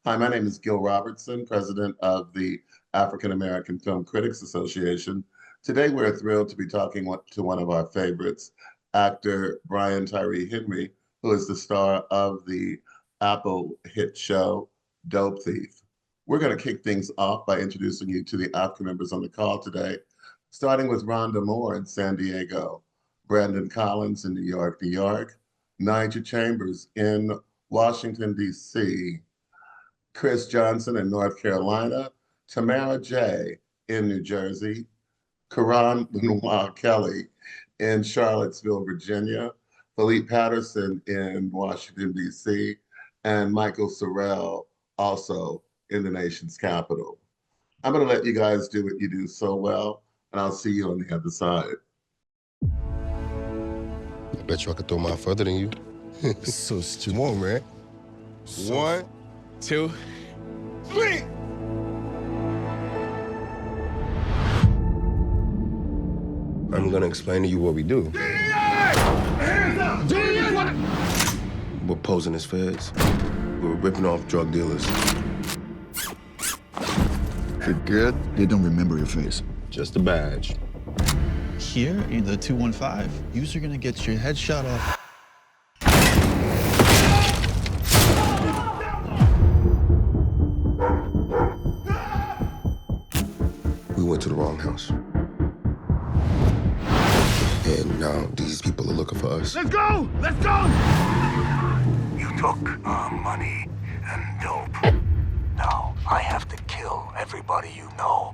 Hi, my name is Gil Robertson, president of the African American Film Critics Association. Today, we're thrilled to be talking to one of our favorites, actor Brian Tyree Henry, who is the star of the Apple hit show, Dope Thief. We're going to kick things off by introducing you to the AAFCA members on the call today, starting with Rhonda Moore in San Diego, Brandon Collins in New York, New York, Nigel Chambers in Washington, D.C., Chris Johnson in North Carolina, Tamara J. in New Jersey, Karan Benoit Kelly in Charlottesville, Virginia, Philippe Patterson in Washington, D.C., and Michael Sorrell also in the nation's capital. I'm going to let you guys do what you do so well, and I'll see you on the other side. I bet you I could throw mine further than you. So stupid. Come on, man. One, 2, 3. I'm gonna explain to you what we do. We're posing as feds. We're ripping off drug dealers. You're good. They don't remember your face. Just a badge. Here in the 215, you're gonna get your head shot off. We went to the wrong house. And now these people are looking for us. Let's go! Let's go! You took our money and dope. Now I have to kill everybody you know.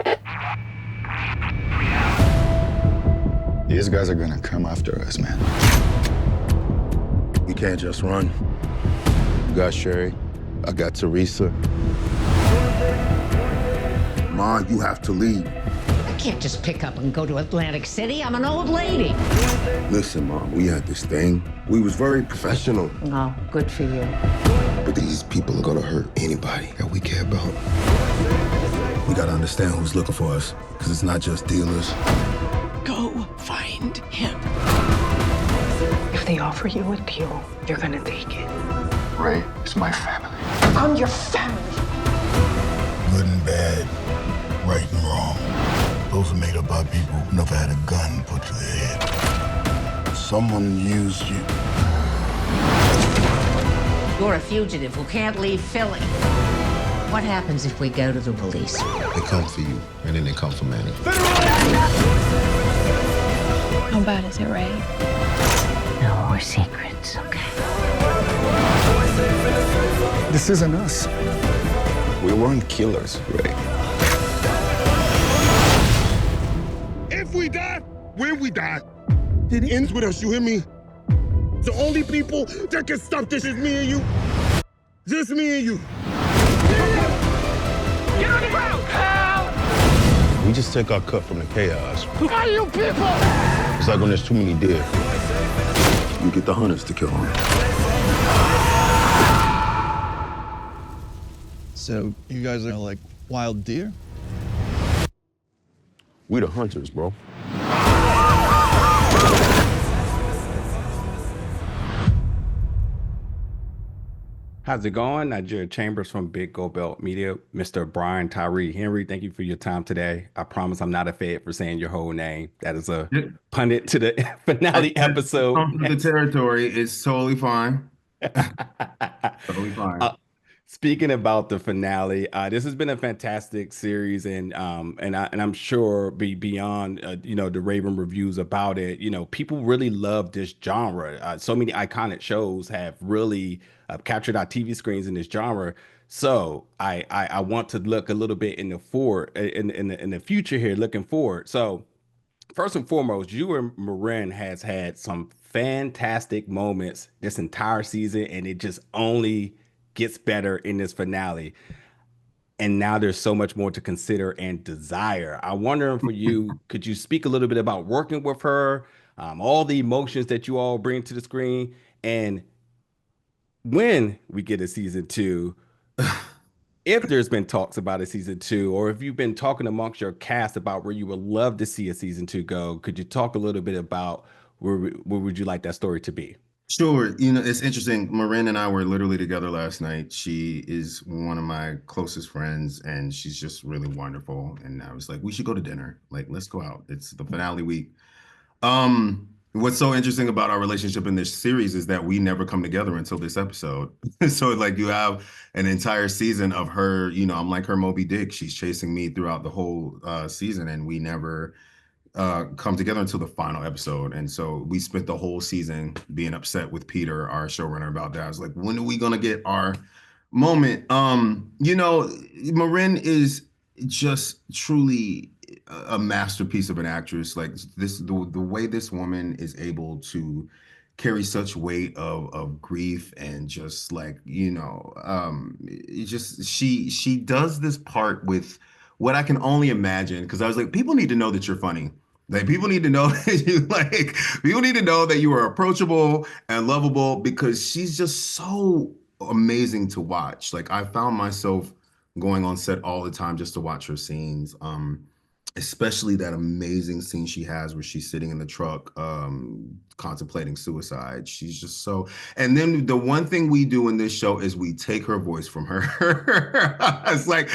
These guys are gonna come after us, man. We can't just run. You got Sherry. I got Teresa. Ma, you have to leave. I can't just pick up and go to Atlantic City. I'm an old lady. Listen, Mom, we had this thing. We was very professional. Oh, good for you. But these people are gonna hurt anybody that we care about. We gotta understand who's looking for us, because it's not just dealers. Go find him. If they offer you a deal, you're gonna take it. Ray is my family. I'm your family. Good and bad, right and wrong. Those are made up by people who never had a gun put to their head. Someone used you. You're a fugitive who can't leave Philly. What happens if we go to the police? They come for you, and then they come for Manny. How bad is it, Ray? No more secrets, okay? This isn't us. We weren't killers, Ray. If we die, when we die, it ends with us, you hear me? The only people that can stop this is me and you. Just me and you. Get on the ground! Help! We just take our cut from the chaos. Who are you people? It's like when there's too many deer. You get the hunters to kill them. So you guys are like wild deer? We the hunters, bro. How's it going? Nigeria Chambers from Big Gold Belt Media. Mr. Brian Tyree Henry, thank you for your time today. I promise I'm not a fed for saying your whole name. That is a pundit to the finale episode. Come to the territory. It's totally fine. Totally fine. Speaking about the finale, this has been a fantastic series, and I'm sure beyond the Raven reviews about it, people really love this genre. So many iconic shows have really captured our TV screens in this genre. So I want to look a little bit in the future here, looking forward. So first and foremost, you and Marin has had some fantastic moments this entire season, and it just only gets better in this finale. And now there's so much more to consider and desire. I wonder for you, could you speak a little bit about working with her, all the emotions that you all bring to the screen, and when we get a season 2, if there's been talks about a season 2, or if you've been talking amongst your cast about where you would love to see a season 2 go, could you talk a little bit about where would you like that story to be? Sure. You know, it's interesting. Marin and I were literally together last night. She is one of my closest friends, and she's just really wonderful. And I was like, we should go to dinner. Like, let's go out. It's the finale week. What's so interesting about our relationship in this series is that we never come together until this episode. So like you have an entire season of her, you know, I'm like her Moby Dick. She's chasing me throughout the whole season, and we never come together until the final episode. And so we spent the whole season being upset with Peter, our showrunner, about that. I was like, when are we gonna get our moment? You know, Marin is just truly a masterpiece of an actress. Like this, the way this woman is able to carry such weight of grief and just like, you know, it just she does this part with what I can only imagine, because I was like, people need to know that you're funny. Like people need to know that you like people need to know that you are approachable and lovable, because she's just so amazing to watch. Like I found myself going on set all the time just to watch her scenes. Especially that amazing scene she has where she's sitting in the truck contemplating suicide. She's just so, and then the one thing we do in this show is we take her voice from her. I was like,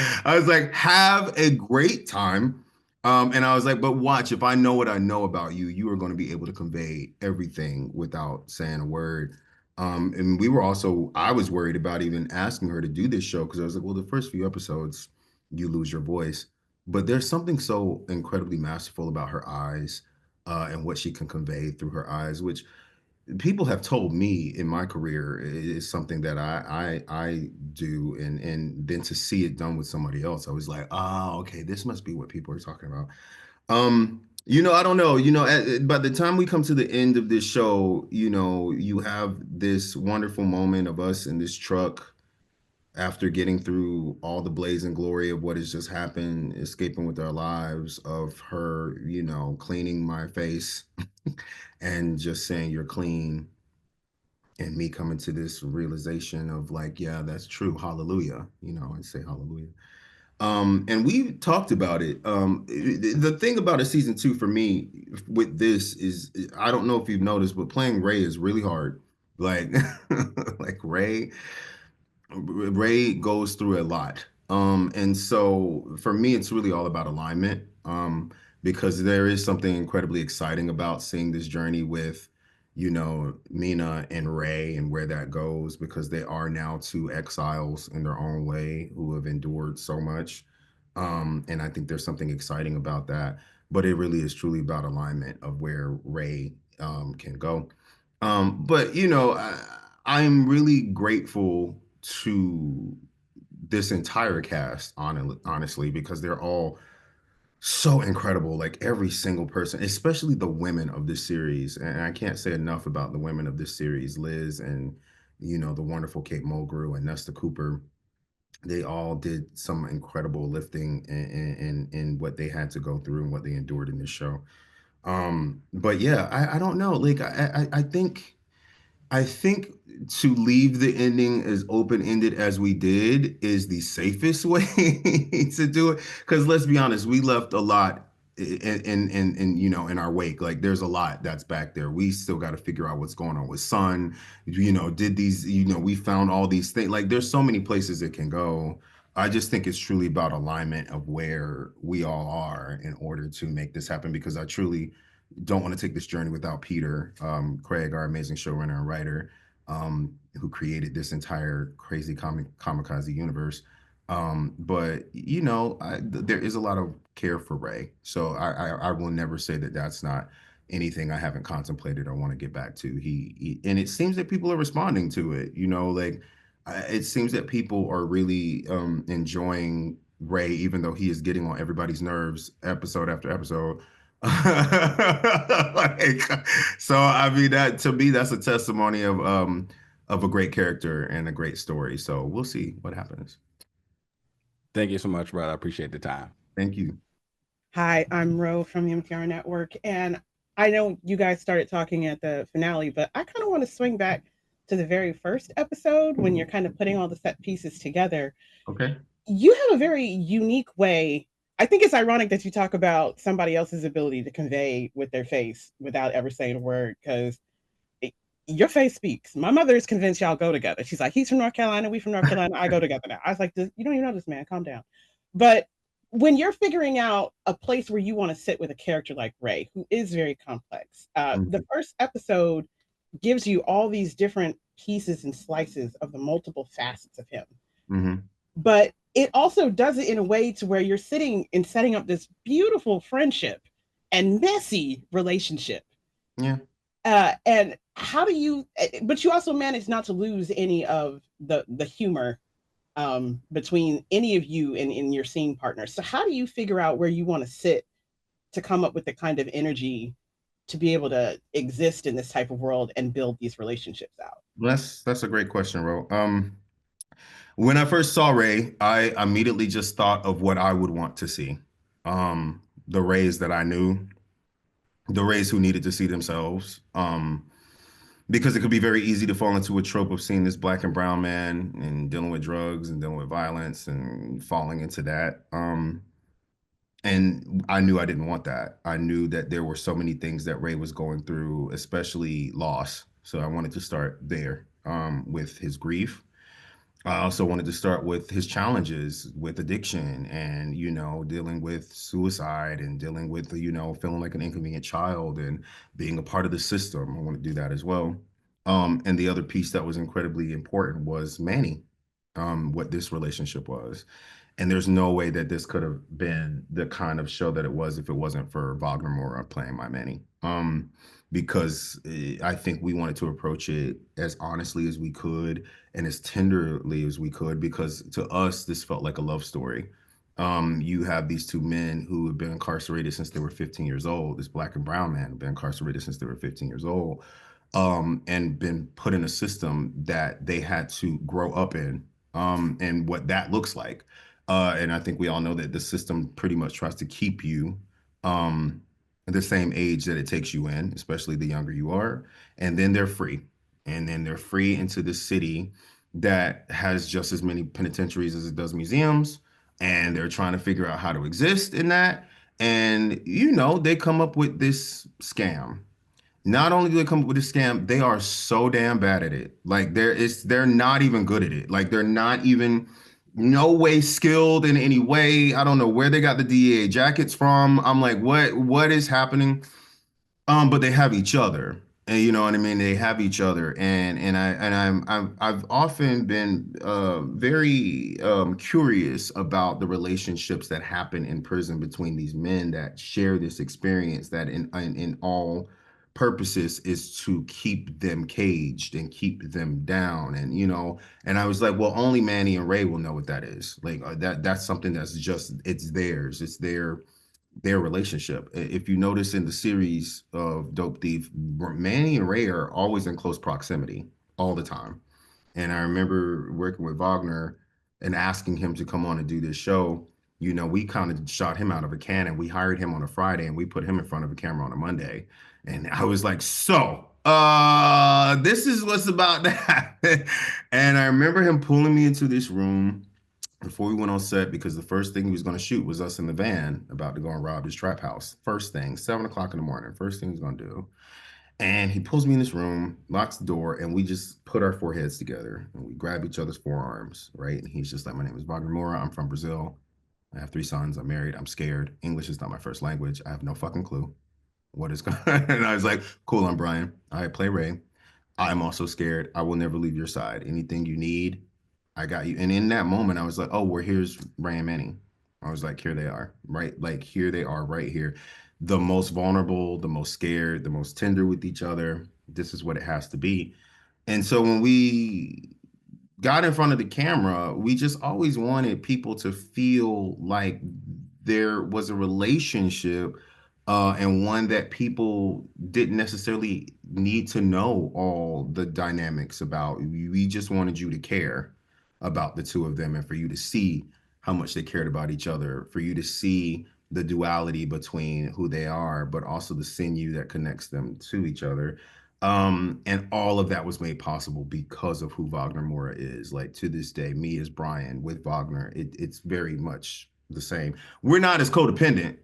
have a great time. And I was like, but watch, if I know what I know about you, you are going to be able to convey everything without saying a word. And we were also, I was worried about even asking her to do this show, because I was like, well, the first few episodes, you lose your voice. But there's something so incredibly masterful about her eyes and what she can convey through her eyes, which people have told me in my career is something that I do, and then to see it done with somebody else, I was like, oh, okay, this must be what people are talking about. You know, I don't know. You know, by the time we come to the end of this show, you know, you have this wonderful moment of us in this truck after getting through all the blazing glory of what has just happened, escaping with our lives, of her, you know, cleaning my face and just saying you're clean, and me coming to this realization of like, yeah, that's true. Hallelujah. You know, and say hallelujah. And we talked about it. The thing about a season two for me with this is, I don't know if you've noticed, but playing Ray is really hard. Like, like Ray goes through a lot. And so for me, it's really all about alignment. Because there is something incredibly exciting about seeing this journey with, you know, Mina and Ray and where that goes, because they are now two exiles in their own way who have endured so much. And I think there's something exciting about that. But it really is truly about alignment of where Ray can go. But you know, I'm really grateful to this entire cast, honestly, because they're all so incredible. Like every single person, especially the women of this series. And I can't say enough about the women of this series, Liz and, you know, the wonderful Kate Mulgrew and Nesta Cooper. They all did some incredible lifting in what they had to go through and what they endured in this show. But yeah, I don't know. Like I think to leave the ending as open-ended as we did is the safest way to do it. Because let's be honest, we left a lot in you know, in our wake. Like there's a lot that's back there. We still got to figure out what's going on with Sun. You know, did these, you know, we found all these things. Like there's so many places it can go. I just think it's truly about alignment of where we all are in order to make this happen, because I truly don't want to take this journey without Peter, Craig, our amazing showrunner and writer, who created this entire crazy kamikaze universe. But you know, there is a lot of care for Ray, so I will never say that that's not anything I haven't contemplated or want to get back to. He and it seems that people are responding to it. You know, like it seems that people are really enjoying Ray, even though he is getting on everybody's nerves episode after episode. Like, so I mean, that to me, that's a testimony of a great character and a great story. So we'll see what happens. Thank you so much, brother. I appreciate the time. Thank you. Hi, I'm Ro from the MTR Network, and I know you guys started talking at the finale, but I kind of want to swing back to the very first episode when you're kind of putting all the set pieces together. Okay. You have a very unique way. I think it's ironic that you talk about somebody else's ability to convey with their face without ever saying a word, because your face speaks. My mother is convinced y'all go together. She's like, he's from North Carolina, we from North Carolina, I go together now. I was like, you don't even know this man, calm down. But when you're figuring out a place where you want to sit with a character like Ray, who is very complex, the first episode gives you all these different pieces and slices of the multiple facets of him. But it also does it in a way to where you're sitting and setting up this beautiful friendship and messy relationship. Yeah. And how do you, but you also manage not to lose any of the humor between any of you and your scene partners. So how do you figure out where you want to sit to come up with the kind of energy to be able to exist in this type of world and build these relationships out? That's a great question, Ro. When I first saw Ray, I immediately just thought of what I would want to see. The Rays that I knew, the Rays who needed to see themselves. Because it could be very easy to fall into a trope of seeing this black and brown man and dealing with drugs and dealing with violence and falling into that. And I knew I didn't want that. I knew that there were so many things that Ray was going through, especially loss. So I wanted to start there with his grief. I also wanted to start with his challenges with addiction and, dealing with suicide and dealing with, feeling like an inconvenient child and being a part of the system. I want to do that as well. And the other piece that was incredibly important was Manny, what this relationship was. And there's no way that this could have been the kind of show that it was if it wasn't for Wagner Moura playing my Manny. Because I think we wanted to approach it as honestly as we could and as tenderly as we could, because to us, this felt like a love story. You have these two men who have been incarcerated since they were 15 years old. This black and brown man have been incarcerated since they were 15 years old, and been put in a system that they had to grow up in, and what that looks like. And I think we all know that the system pretty much tries to keep you at the same age that it takes you in, especially the younger you are. And then they're free. And then they're free into the city that has just as many penitentiaries as it does museums. And they're trying to figure out how to exist in that. And, they come up with this scam. Not only do they come up with a scam, they are so damn bad at it. Like they're not even good at it. Like they're not even no way skilled in any way. I don't know where they got the DEA jackets from. I'm like, what is happening? But they have each other. And you know what I mean? They have each other. I've often been very curious about the relationships that happen in prison between these men that share this experience that in all purposes is to keep them caged and keep them down. And I was like, well, only Manny and Ray will know what that is. Like that's something that's just, it's theirs. It's their relationship. If you notice in the series of Dope Thief, Manny and Ray are always in close proximity all the time. And I remember working with Wagner and asking him to come on and do this show. We kind of shot him out of a cannon. We hired him on a Friday and we put him in front of a camera on a Monday. And I was like, so this is what's about to happen. And I remember him pulling me into this room before we went on set, because the first thing he was going to shoot was us in the van about to go and rob his trap house. First thing, 7:00 in the morning, first thing he's going to do. And he pulls me in this room, locks the door, and we just put our foreheads together and we grab each other's forearms, right? And he's just like, my name is Wagner Moura. I'm from Brazil. I have 3 sons. I'm married. I'm scared. English is not my first language. I have no fucking clue what is going on. And I was like, cool, I'm Brian. I play Ray. I'm also scared. I will never leave your side. Anything you need, I got you. And in that moment, I was like, oh, here's Ray and Manny. I was like, here they are, right? Like, here they are right here. The most vulnerable, the most scared, the most tender with each other. This is what it has to be. And so when we got in front of the camera, we just always wanted people to feel like there was a relationship, and one that people didn't necessarily need to know all the dynamics about. We just wanted you to care about the two of them and for you to see how much they cared about each other, for you to see the duality between who they are, but also the sinew that connects them to each other. And all of that was made possible because of who Wagner Moura is. Like, to this day, me as Brian with Wagner, it's very much the same. We're not as codependent,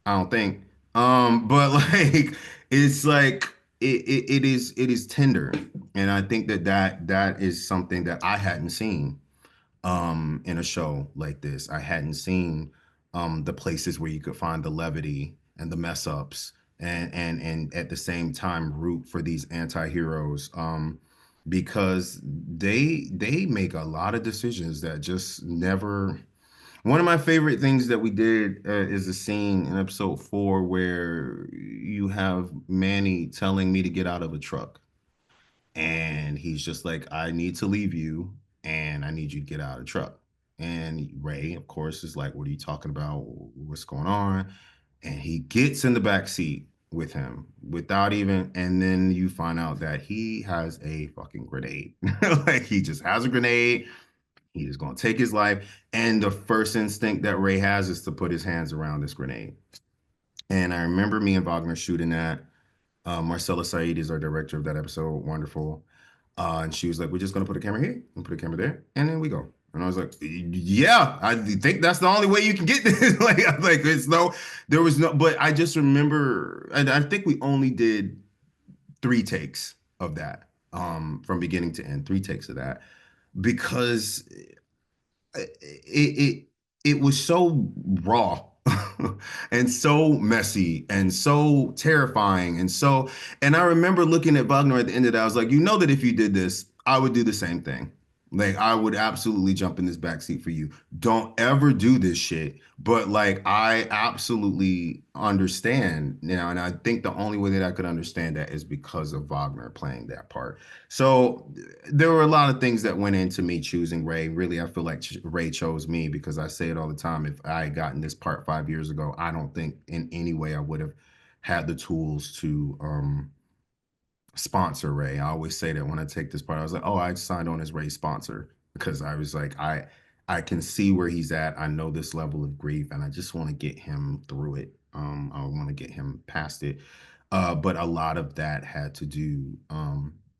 I don't think. But like, it's like it is tender, and I think that is something that I hadn't seen in a show like this. I hadn't seen the places where you could find the levity and the mess ups, and at the same time root for these anti-heroes, because they make a lot of decisions that just never. One of my favorite things that we did is a scene in episode 4 where you have Manny telling me to get out of a truck. And he's just like, I need to leave you and I need you to get out of the truck. And Ray, of course, is like, what are you talking about? What's going on? And he gets in the back seat with him without even, and then you find out that he has a fucking grenade. Like he just has a grenade. He is going to take his life. And the first instinct that Ray has is to put his hands around this grenade. And I remember me and Wagner shooting that. Marcella Said is our director of that episode. Wonderful. And she was like, we're just going to put a camera here and put a camera there. And then we go. And I was like, yeah, I think that's the only way you can get this. like it's no, there was no, but I just remember, and I think we only did 3 takes of that, from beginning to end, 3 takes of that, because it was so raw and so messy and so terrifying and I remember looking at Wagner at the end of that. I was like, you know that if you did this, I would do the same thing. Like I would absolutely jump in this backseat for you. Don't ever do this shit. But like I absolutely understand now, and I think the only way that I could understand that is because of Wagner playing that part. So there were a lot of things that went into me choosing Ray. Really, I feel like Ray chose me because I say it all the time. If I had gotten this part 5 years ago, I don't think in any way I would have had the tools to sponsor Ray. I always say that when I take this part, I was like, oh, I signed on as Ray's sponsor because I was like, I can see where he's at. I know this level of grief, and I just want to get him through it. I want to get him past it. But a lot of that had to do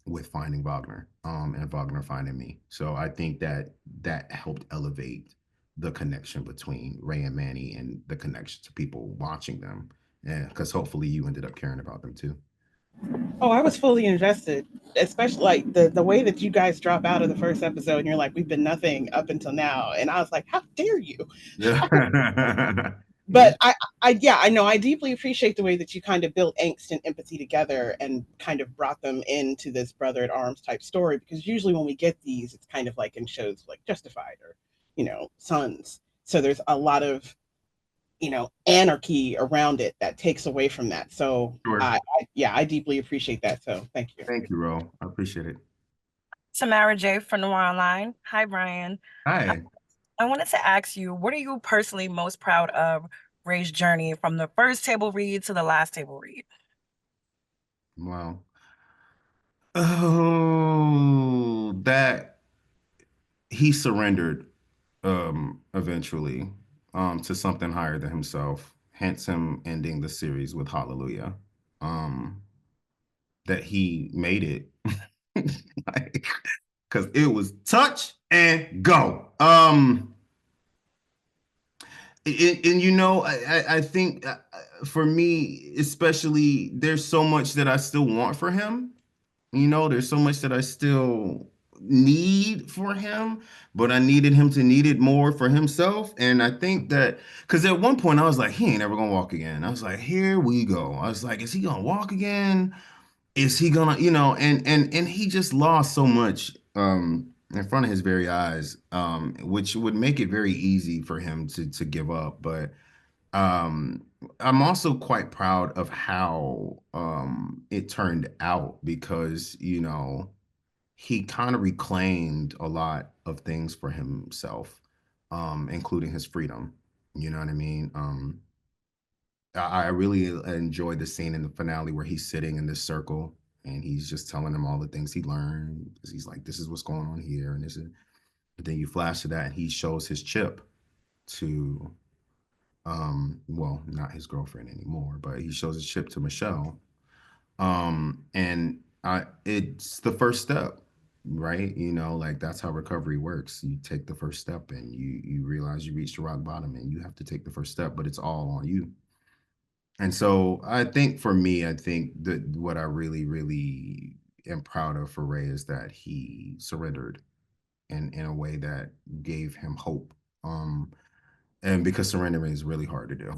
with finding Wagner, and Wagner finding me. So I think that helped elevate the connection between Ray and Manny and the connection to people watching them. And because hopefully you ended up caring about them too. Oh, I was fully invested, especially like the way that you guys drop out of the first episode and you're like, we've been nothing up until now. And I was like, how dare you? Yeah. But I know I deeply appreciate the way that you kind of built angst and empathy together and kind of brought them into this brother at arms type story, because usually when we get these, it's kind of like in shows like Justified or, Sons. So there's a lot of, anarchy around it that takes away from that. So Sure. I deeply appreciate that. So thank you. Thank you, Ro. I appreciate it. Samara J from Noir Online. Hi, Brian. Hi. I wanted to ask you, what are you personally most proud of Ray's journey from the first table read to the last table read? Wow. Oh, that he surrendered eventually to something higher than himself, hence him ending the series with Hallelujah. That he made it. Like, because it was touch and go. And I think for me, especially, there's so much that I still want for him. There's so much that I still need for him, but I needed him to need it more for himself. And I think that, because at one point I was like, he ain't ever gonna walk again. I was like, here we go. I was like, is he gonna walk again? Is he gonna, and he just lost so much in front of his very eyes, which would make it very easy for him to give up. But I'm also quite proud of how it turned out, because he kind of reclaimed a lot of things for himself, including his freedom. You know what I mean? I really enjoyed the scene in the finale where he's sitting in this circle and he's just telling them all the things he learned. He's like, this is what's going on here, and this is. But then you flash to that, and he shows his chip to, well, not his girlfriend anymore, but he shows his chip to Michelle, and it's the first step, right? Like that's how recovery works. You take the first step, and you realize you reached the rock bottom, and you have to take the first step, but it's all on you. And so I think for me, I think that what I really, really am proud of for Ray is that he surrendered in a way that gave him hope. And because surrendering is really hard to do.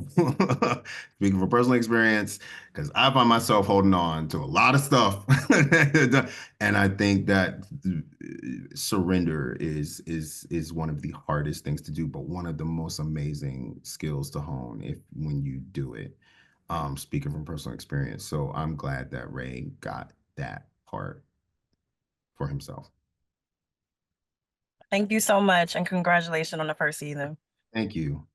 Speaking from personal experience, because I find myself holding on to a lot of stuff, and I think that surrender is one of the hardest things to do, but one of the most amazing skills to hone if when you do it. Speaking from personal experience, so I'm glad that Ray got that part for himself. Thank you so much, and congratulations on the first season. Thank you.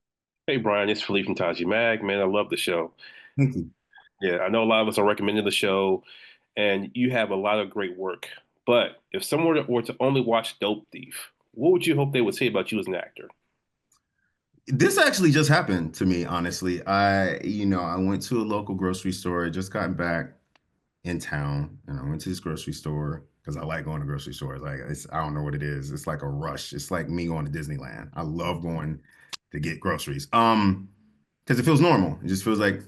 Hey, Brian, it's Philippe from Taji Mag. Man, I love the show. Thank you. Yeah, I know a lot of us are recommending the show, and you have a lot of great work. But if someone were to only watch Dope Thief, what would you hope they would say about you as an actor? This actually just happened to me, honestly. I went to a local grocery store. I just got back in town, and I went to this grocery store because I like going to grocery stores. I don't know what it is. It's like a rush. It's like me going to Disneyland. I love going to get groceries. Because it feels normal. It just feels like,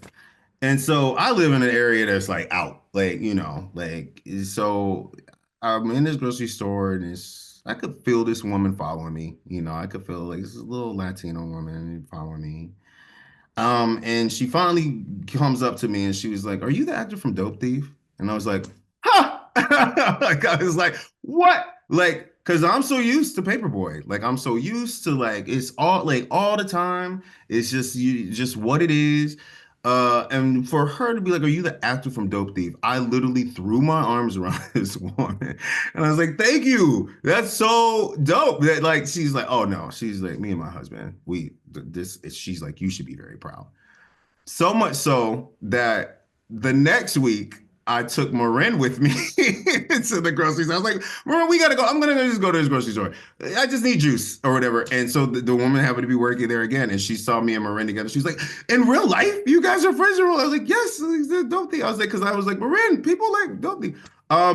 and so I live in an area that's like out, so I'm in this grocery store and I could feel this woman following me. I could feel like this little Latino woman following me. And she finally comes up to me and she was like, "Are you the actor from Dope Thief?" And I was like, "Ha!" Like I was like, "What?" Like, cause I'm so used to Paperboy. Like I'm so used to it's all the time. It's just what it is. And for her to be like, "Are you the actor from Dope Thief?" I literally threw my arms around this woman and I was like, "Thank you. That's so dope." That she's like, "Oh no." She's like, "Me and my husband, she's like, you should be very proud." So much so that the next week I took Marin with me to the grocery store. I was like, "Marin, we gotta go. I'm gonna just go to this grocery store. I just need juice or whatever." And so the woman happened to be working there again, and she saw me and Marin together. She's like, "In real life, you guys are friends in real life?" I was like, "Yes." Don't think. I was like, because I was like, "Marin, people like don't think." I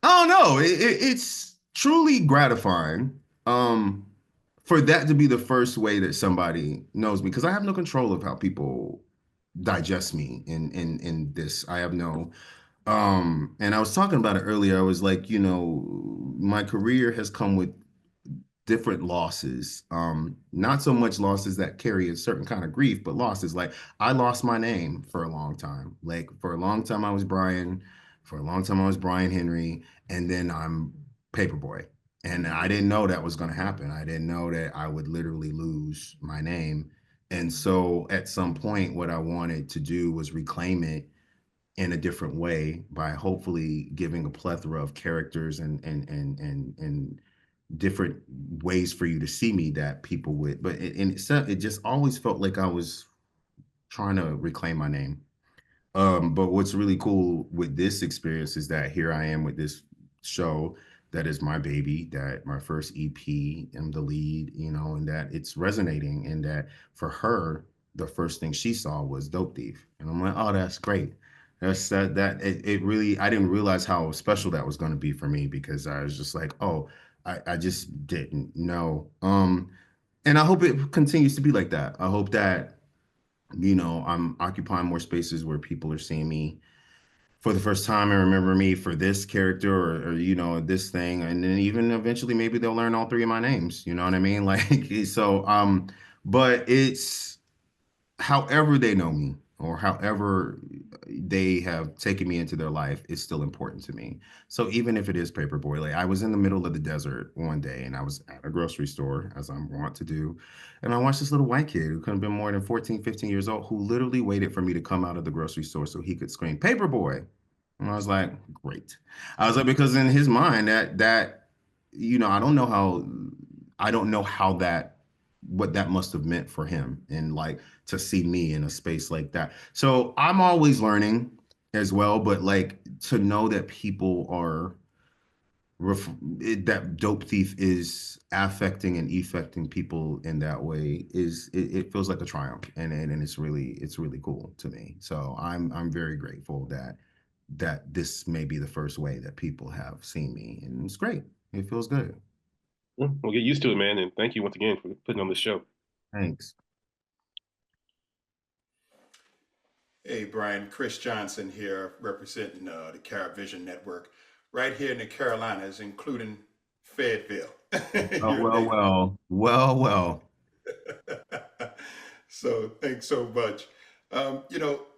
don't know. It's truly gratifying. For that to be the first way that somebody knows me, because I have no control of how people digest me in this. I have no and I was talking about it earlier. I was like, my career has come with different losses. Not so much losses that carry a certain kind of grief, but losses like I lost my name for a long time. Like for a long time I was Brian, for a long time I was Brian Henry, and then I'm Paperboy. And I didn't know that was going to happen. I didn't know that I would literally lose my name. And so at some point, what I wanted to do was reclaim it in a different way by hopefully giving a plethora of characters and different ways for you to see me that people would. But it just always felt like I was trying to reclaim my name. But what's really cool with this experience is that here I am with this show that is my baby, that my first EP, I'm the lead, and that it's resonating, and that for her, the first thing she saw was Dope Thief. And I'm like, "Oh, that's great." It really, I didn't realize how special that was going to be for me because I was just like, "Oh, I just didn't know." And I hope it continues to be like that. I hope that I'm occupying more spaces where people are seeing me for the first time and remember me for this character or this thing. And then even eventually maybe they'll learn all three of my names. You know what I mean? But it's however they know me or however they have taken me into their life is still important to me. So even if it is Paperboy, I was in the middle of the desert one day and I was at a grocery store as I want to do. And I watched this little white kid who couldn't have been more than 14, 15 years old, who literally waited for me to come out of the grocery store so he could scream, "Paperboy." And I was like, great. I was like, because in his mind I don't know how what that must have meant for him and to see me in a space like that. So I'm always learning as well, but to know that people are that Dope Thief is affecting and effecting people in that way it feels like a triumph and it's really cool to me. So I'm very grateful that this may be the first way that people have seen me, and it's great. It feels good. We'll get used to it, man. And thank you once again for putting on the show. Thanks. Hey, Brian, Chris Johnson here, representing the CaraVision Network, right here in the Carolinas, including Fayetteville. Oh, Your well, native. well, well, well. So thanks so much.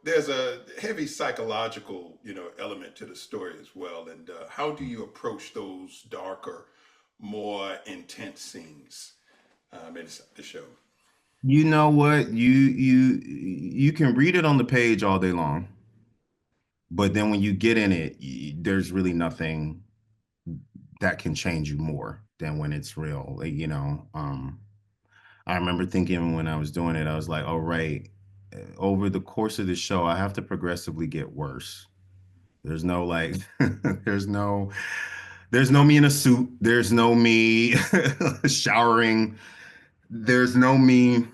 There's a heavy psychological, element to the story as well. And how do you approach those darker, more intense scenes in the show? You know what? You can read it on the page all day long, but then when you get in it, there's really nothing that can change you more than when it's real. I remember thinking when I was doing it, I was like, "All right, over the course of the show, I have to progressively get worse." There's no like, there's no, there's no me in a suit. There's no me showering. There's no me.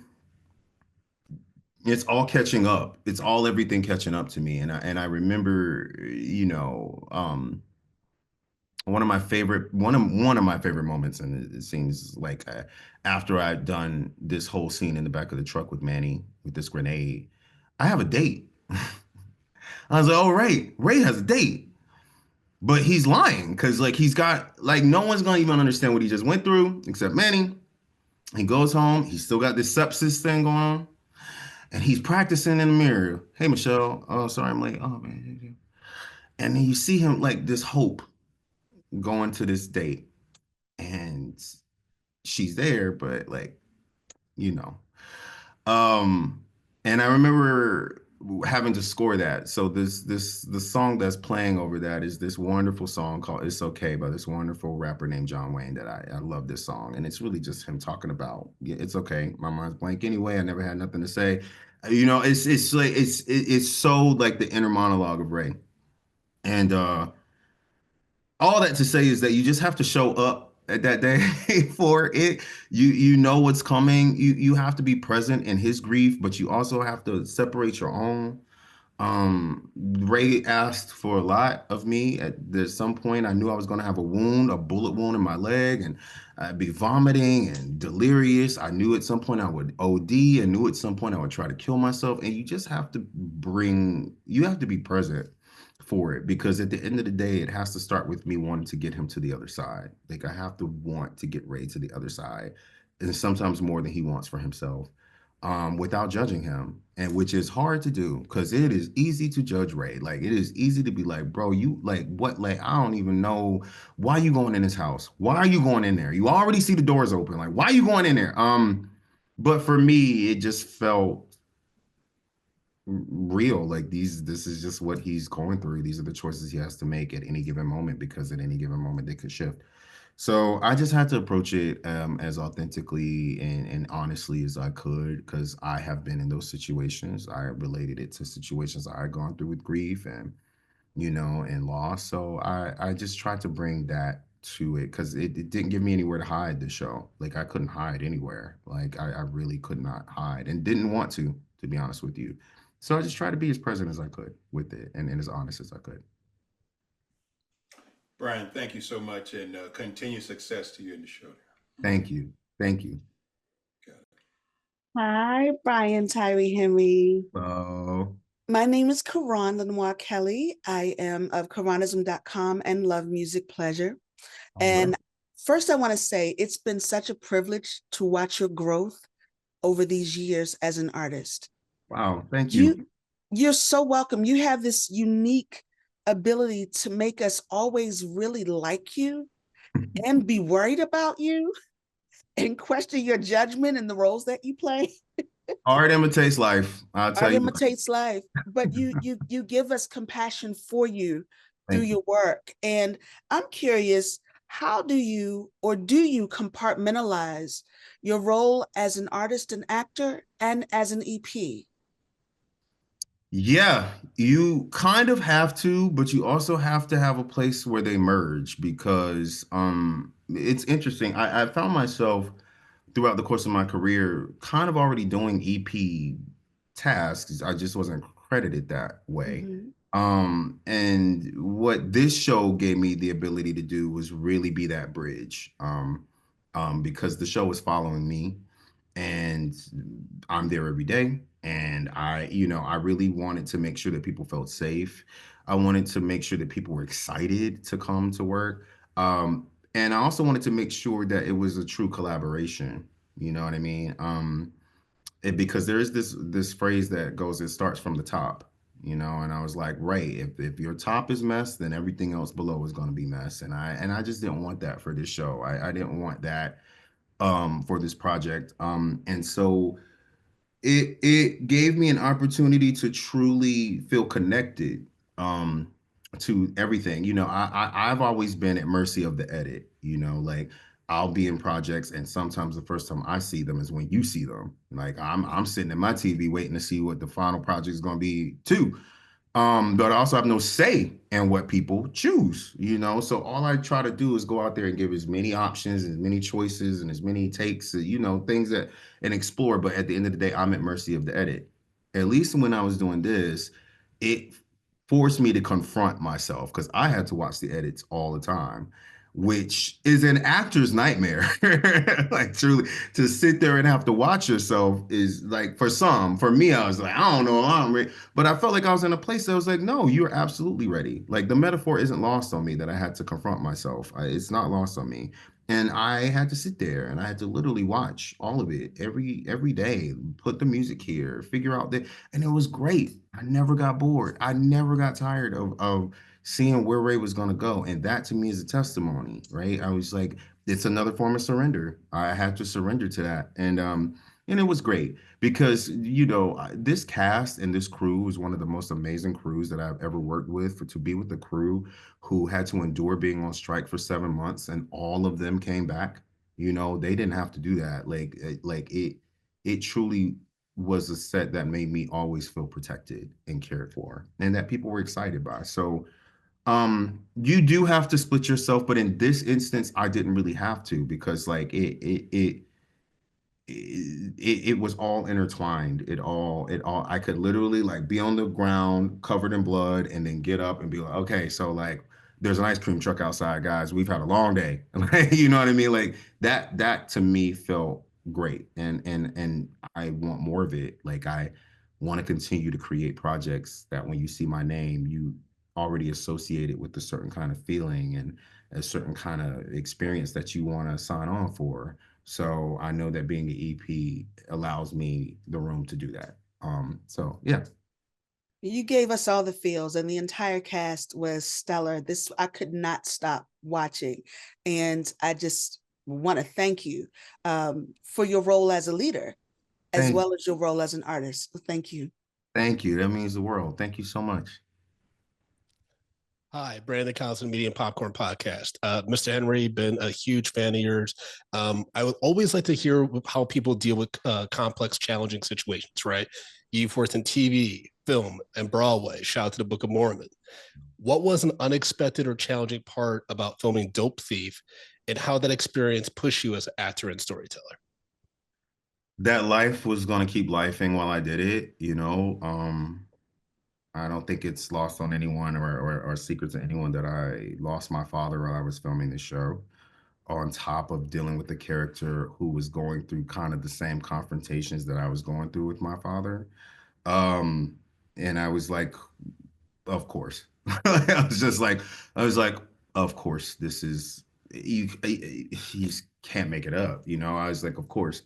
It's all catching up. It's all everything catching up to me. And I remember, one of my favorite moments, and it seems like after I'd done this whole scene in the back of the truck with Manny with this grenade, I have a date. I was like, "Oh, Ray has a date," but he's lying because like he's got like no one's gonna even understand what he just went through except Manny. He goes home. He's still got this sepsis thing going on, and he's practicing in the mirror. "Hey, Michelle. Oh, sorry, I'm late. Oh man." And then you see him like this hope going to this date, and she's there, but like, you know. Um, and I remember having to score that. So the song that's playing over that is this wonderful song called "It's Okay" by this wonderful rapper named John Wayne. That I love this song, and it's really just him talking about, yeah, it's okay. My mind's blank anyway. I never had nothing to say. It's like it's so like the inner monologue of Ray, and all that to say is that you just have to show up at that day for it. You know what's coming. You have to be present in his grief, but you also have to separate your own. Ray asked for a lot of me. There's some point I knew I was going to have a bullet wound in my leg, and I'd be vomiting and delirious. I knew at some point I would OD. I knew at some point I would try to kill myself. And you have to be present for it, because at the end of the day, it has to start with me wanting to get him to the other side. Like I have to want to get Ray to the other side, and sometimes more than he wants for himself, without judging him, and which is hard to do because it is easy to judge Ray. Like it is easy to be like, "Bro, you like what? Like I don't even know why you going in his house. Why are you going in there? You already see the doors open. Like why are you going in there?" But for me, it just felt real. Like this is just what he's going through. These are the choices he has to make at any given moment, because at any given moment they could shift. So I just had to approach it as authentically and honestly as I could, because I have been in those situations. I related it to situations I had gone through with grief and and loss. So I just tried to bring that to it, because it didn't give me anywhere to hide the show. Like I couldn't hide anywhere. Like I really could not hide and didn't want to be honest with you. So I just tried to be as present as I could with it, and as honest as I could. Brian, thank you so much, and continued success to you in the show. Thank you. Thank you. Hi, Brian Tyree Henry. Oh. My name is Karan Lenoir Kelly. I am of Karanism.com and Love Music Pleasure. And first, I want to say it's been such a privilege to watch your growth over these years as an artist. Wow, thank you. You're so welcome. You have this unique ability to make us always really like you and be worried about you and question your judgment and the roles that you play. Art imitates life. I'll tell you. Art imitates life, but you give us compassion for you through your work. And I'm curious, how do you compartmentalize your role as an artist and actor and as an EP? Yeah, you kind of have to, but you also have to have a place where they merge, because it's interesting. I found myself throughout the course of my career kind of already doing EP tasks. I just wasn't credited that way. And what this show gave me the ability to do was really be that bridge, because the show is following me and I'm there every day. And I really wanted to make sure that people felt safe. I wanted to make sure that people were excited to come to work. And I also wanted to make sure that it was a true collaboration. You know what I mean? Because there is this phrase that goes, it starts from the top, and I was like, right, if your top is mess, then everything else below is going to be mess. And I just didn't want that for this show. I didn't want that for this project. And so it gave me an opportunity to truly feel connected to everything. I've always been at mercy of the edit. Like, I'll be in projects, and sometimes the first time I see them is when you see them. Like, I'm sitting at my TV waiting to see what the final project is going to be too. But I also have no say in what people choose, So all I try to do is go out there and give as many options, as many choices, and as many takes, things and explore. But at the end of the day, I'm at mercy of the edit. At least when I was doing this, it forced me to confront myself, because I had to watch the edits all the time, which is an actor's nightmare. Like, truly, to sit there and have to watch yourself is like, for me, I was like, I don't know, I'm ready. But I felt like I was in a place that was like, no, you're absolutely ready. Like, the metaphor isn't lost on me that I had to confront myself. It's not lost on me. And I had to sit there and I had to literally watch all of it every day, put the music here, figure out that, and it was great. I never got bored. I never got tired of seeing where Ray was going to go. And that to me is a testimony, right? I was like, it's another form of surrender. I had to surrender to that. And it was great because, this cast and this crew is one of the most amazing crews that I've ever worked with. To be with the crew who had to endure being on strike for 7 months, and all of them came back, they didn't have to do that. It truly was a set that made me always feel protected and cared for, and that people were excited by. So you do have to split yourself, but in this instance, I didn't really have to, because like it was all intertwined. It all I could literally like be on the ground covered in blood and then get up and be like, okay, so like there's an ice cream truck outside, guys. We've had a long day. You know what I mean? Like that to me felt great. And I want more of it. Like, I want to continue to create projects that when you see my name, you already associate it with a certain kind of feeling and a certain kind of experience that you want to sign on for. So I know that being an EP allows me the room to do that. So yeah. You gave us all the feels, and the entire cast was stellar. I could not stop watching. And I just want to thank you for your role as a leader, as well as your role as an artist. Thank you. Thank you. That means the world. Thank you so much. Hi, Brandon Collison, Media and Popcorn Podcast. Mr. Henry, been a huge fan of yours. I would always like to hear how people deal with complex, challenging situations, right? You've worked in TV, film, and Broadway. Shout out to the Book of Mormon. What was an unexpected or challenging part about filming Dope Thief, and how that experience pushed you as an actor and storyteller? That life was going to keep lifing while I did it, I don't think it's lost on anyone or secret to anyone that I lost my father while I was filming the show, on top of dealing with a character who was going through kind of the same confrontations that I was going through with my father. And I was like, of course. I was like, of course, this is, you can't make it up. I was like, of course.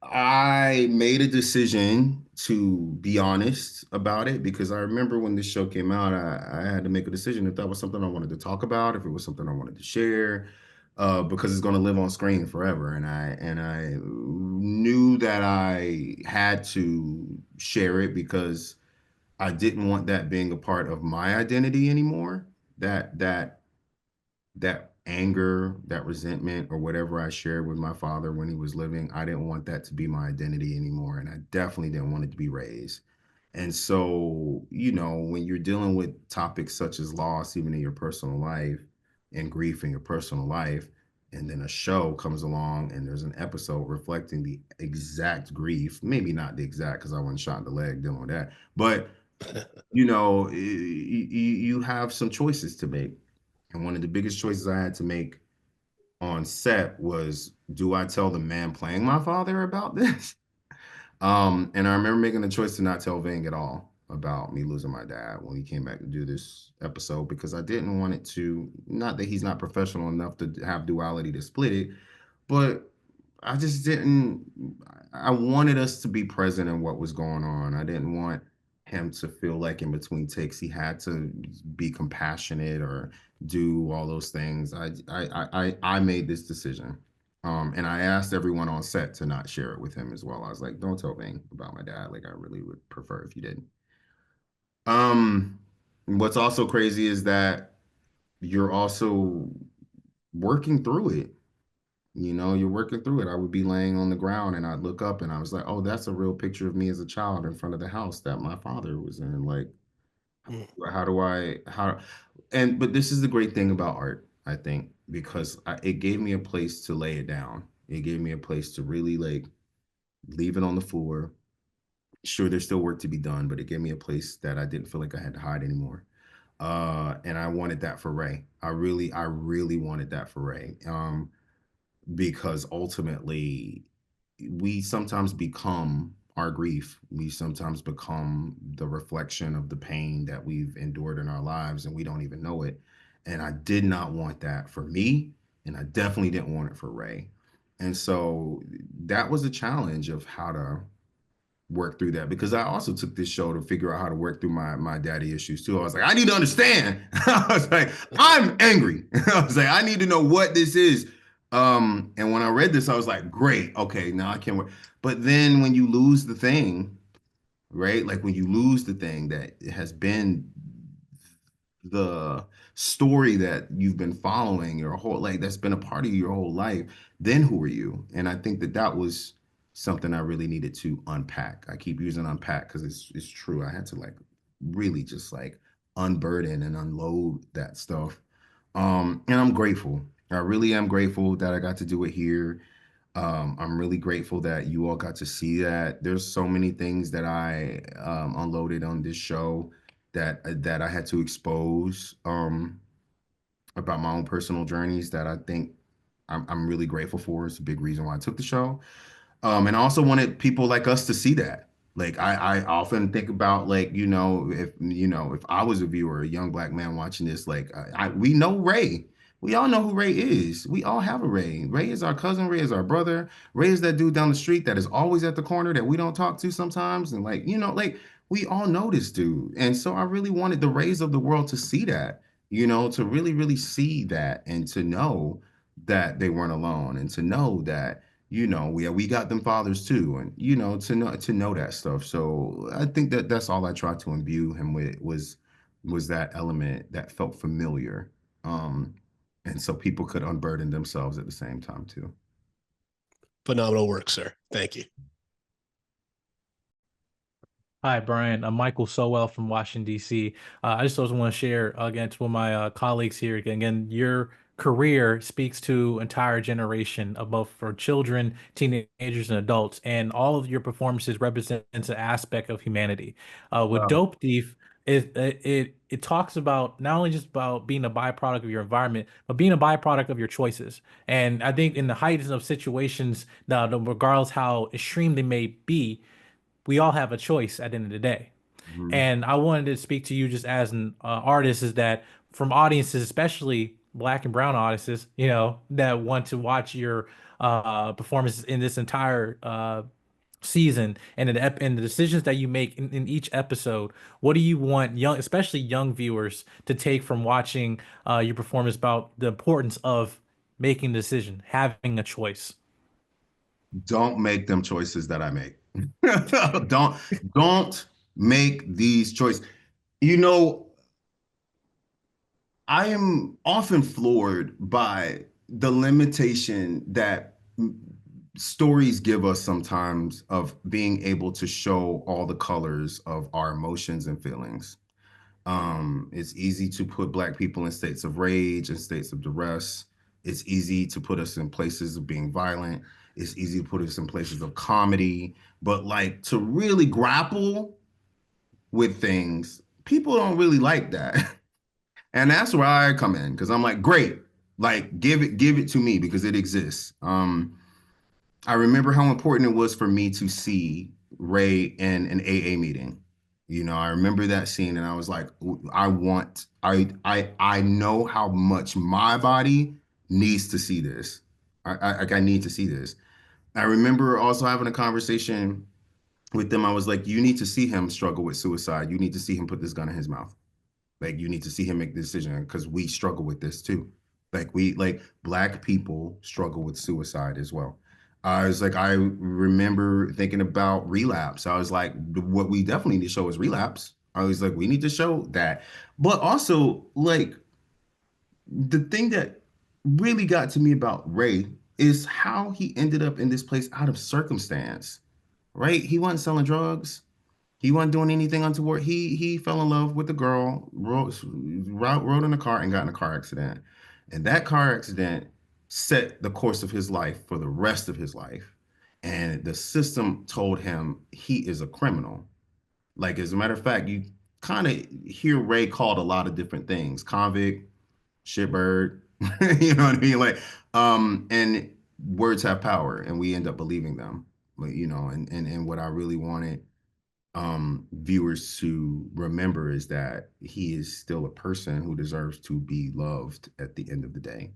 I made a decision to be honest about it, because I remember when this show came out, I had to make a decision if that was something I wanted to talk about, if it was something I wanted to share, because it's going to live on screen forever. And I knew that I had to share it, because I didn't want that being a part of my identity anymore. That anger, that resentment, or whatever I shared with my father when he was living, I didn't want that to be my identity anymore. And I definitely didn't want it to be raised. And so, when you're dealing with topics such as loss, even in your personal life, and grief in your personal life, and then a show comes along and there's an episode reflecting the exact grief, maybe not the exact, because I wasn't shot in the leg dealing with that, but you have some choices to make. And one of the biggest choices I had to make on set was, do I tell the man playing my father about this? And I remember making the choice to not tell Ving at all about me losing my dad when he came back to do this episode, because I didn't want it to, not that he's not professional enough to have duality to split it, but I just didn't, I wanted us to be present in what was going on. I didn't want him to feel like in between takes he had to be compassionate or do all those things. I made this decision. And I asked everyone on set to not share it with him as well. I was like, don't tell Ving about my dad. Like, I really would prefer if you didn't. What's also crazy is that you're also working through it. You're working through it. I would be laying on the ground and I'd look up and I was like, oh, that's a real picture of me as a child in front of the house that my father was in. Like, how do I, but this is the great thing about art, I think, because it gave me a place to lay it down. It gave me a place to really like leave it on the floor. Sure, there's still work to be done, but it gave me a place that I didn't feel like I had to hide anymore. And I wanted that for Ray. I really wanted that for Ray. Because ultimately we sometimes become our grief. We sometimes become the reflection of the pain that we've endured in our lives and we don't even know it. And I did not want that for me. And I definitely didn't want it for Ray. And so that was a challenge of how to work through that, because I also took this show to figure out how to work through my daddy issues too. I was like, I need to understand. I was like, I'm angry. I was like, I need to know what this is. And when I read this, I was like, great, okay, now I can work. But then when you lose the thing, right? Like when you lose the thing that has been the story that you've been following your whole, like that's been a part of your whole life, then who are you? And I think that was something I really needed to unpack. I keep using unpack because it's true. I had to like really just like unburden and unload that stuff. And I'm grateful. I really am grateful that I got to do it here. I'm really grateful that you all got to see that. There's so many things that I unloaded on this show that I had to expose about my own personal journeys that I think I'm really grateful for. It's a big reason why I took the show. And I also wanted people like us to see that. Like I often think about like, if I was a viewer, a young Black man watching this, like we know Ray. We all know who Ray is. We all have a Ray. Ray is our cousin. Ray is our brother. Ray is that dude down the street that is always at the corner that we don't talk to sometimes. And like, like we all know this dude. And so I really wanted the Rays of the world to see that, to really, really see that and to know that they weren't alone and to know that, we got them fathers too, and to know that stuff. So I think that's all I tried to imbue him with was that element that felt familiar, and so people could unburden themselves at the same time too. Phenomenal work, sir. Thank you. Hi, Brian. I'm Michael Sowell from Washington, D.C. I just also want to share against one of my colleagues here. Again, your career speaks to entire generation of both for children, teenagers, and adults, and all of your performances represents an aspect of humanity. With Wow. Dope Thief, it talks about not only just about being a byproduct of your environment, but being a byproduct of your choices. And I think in the heights of situations, now regardless how extreme they may be, we all have a choice at the end of the day. And I wanted to speak to you just as an artist, is that from audiences, especially Black and brown audiences, that want to watch your performances in this entire season and and the decisions that you make in each episode. What do you want especially young viewers, to take from watching your performance about the importance of making a decision, having a choice? Don't make them choices that I make. don't make these choices. I am often floored by the limitation that stories give us sometimes of being able to show all the colors of our emotions and feelings. It's easy to put Black people in states of rage and states of duress. It's easy to put us in places of being violent. It's easy to put us in places of comedy. But like to really grapple with things, people don't really like that. And that's where I come in, because I'm like, great, like give it to me because it exists. I remember how important it was for me to see Ray in an AA meeting. I remember that scene, and I was like, I know how much my body needs to see this. I need to see this. I remember also having a conversation with them. I was like, you need to see him struggle with suicide. You need to see him put this gun in his mouth. Like, you need to see him make the decision, because we struggle with this too. Like Black people struggle with suicide as well. I was like, I remember thinking about relapse. I was like, what we definitely need to show is relapse. I was like, we need to show that. But also, like, the thing that really got to me about Ray is how he ended up in this place out of circumstance, right? He wasn't selling drugs. He wasn't doing anything untoward. He fell in love with a girl, rode in a car, and got in a car accident. And that car accident set the course of his life for the rest of his life. And the system told him he is a criminal. Like, as a matter of fact, you kind of hear Ray called a lot of different things: convict, shitbird, you know what I mean? Like, and words have power, and we end up believing them. But, and what I really wanted viewers to remember is that he is still a person who deserves to be loved at the end of the day.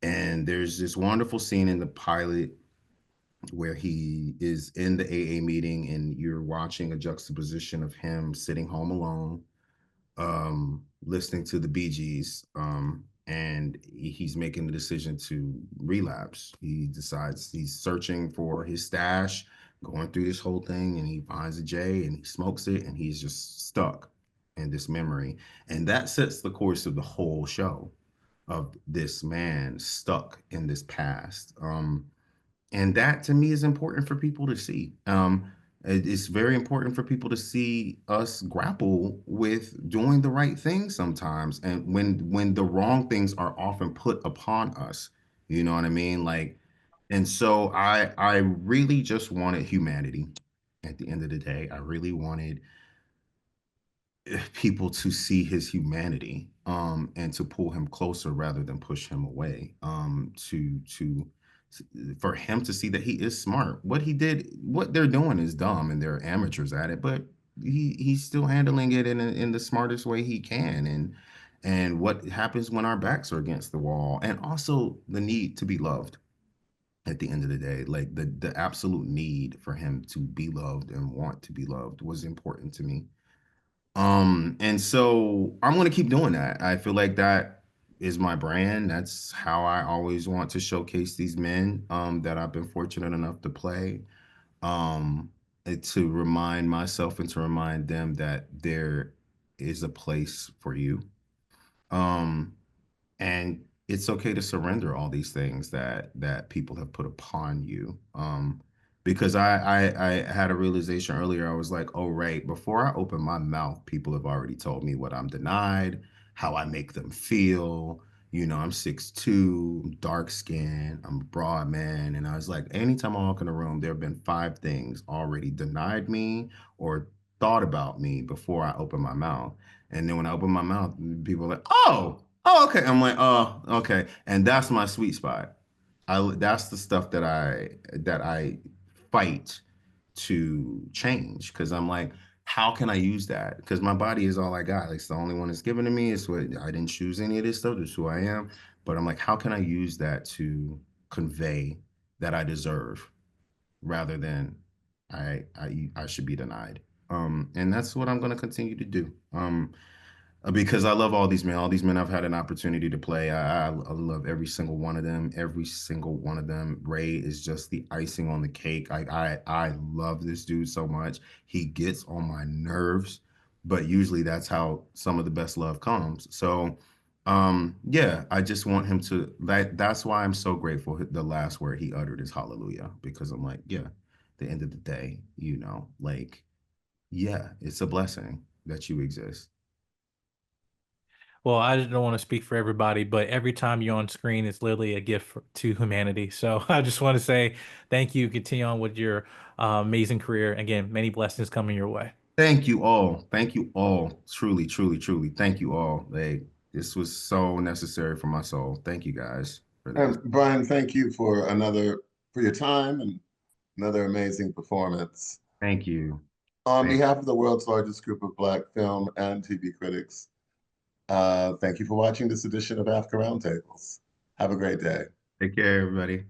And there's this wonderful scene in the pilot where he is in the AA meeting, and you're watching a juxtaposition of him sitting home alone, listening to the Bee Gees, and he's making the decision to relapse. He decides he's searching for his stash, going through this whole thing, and he finds a J and he smokes it, and he's just stuck in this memory. And that sets the course of the whole show, of this man stuck in this past. And that, to me, is important for people to see. It's very important for people to see us grapple with doing the right thing sometimes, and when the wrong things are often put upon us. You know what I mean? Like, and so I really just wanted humanity. At the end of the day, I really wanted people to see his humanity, and to pull him closer rather than push him away, to for him to see that he is smart. What they're doing is dumb, and they're amateurs at it, but he's still handling it in the smartest way he can. And what happens when our backs are against the wall, and also the need to be loved. At the end of the day, like, the absolute need for him to be loved and want to be loved was important to me. And so I'm going to keep doing that. I feel like that is my brand. That's how I always want to showcase these men, that I've been fortunate enough to play, to remind myself and to remind them that there is a place for you. Um, and it's okay to surrender all these things that people have put upon you. Because I had a realization earlier. I was like, oh, right, before I open my mouth, people have already told me what I'm denied, how I make them feel. I'm 6'2", dark skin, I'm a broad man. And I was like, anytime I walk in a room, there have been 5 things already denied me or thought about me before I open my mouth. And then when I open my mouth, people are like, oh, okay. I'm like, oh, okay. And that's my sweet spot. That's the stuff that I fight to change, because I'm like, how can I use that? Because my body is all I got. It's the only one that's given to me. It's what I didn't choose any of this stuff. It's who I am. But I'm like, how can I use that to convey that I deserve, rather than I should be denied. And that's what I'm going to continue to do. Because I love all these men. All these men I've had an opportunity to play. I love every single one of them. Every single one of them. Ray is just the icing on the cake. I love this dude so much. He gets on my nerves, but usually that's how some of the best love comes. So, yeah, I just want him to. That's why I'm so grateful. The last word he uttered is hallelujah, because I'm like, yeah, the end of the day, like, yeah, it's a blessing that you exist. Well, I don't want to speak for everybody, but every time you're on screen, it's literally a gift to humanity. So I just want to say thank you. Continue on with your amazing career. Again, many blessings coming your way. Thank you all. Thank you all. Truly, truly, truly. Thank you all. Like, this was so necessary for my soul. Thank you guys for this. And Brian, thank you for your time and another amazing performance. Thank you. On Thank behalf of the world's largest group of Black film and TV critics, thank you for watching this edition of AAFCA Roundtables. Have a great day. Take care, everybody.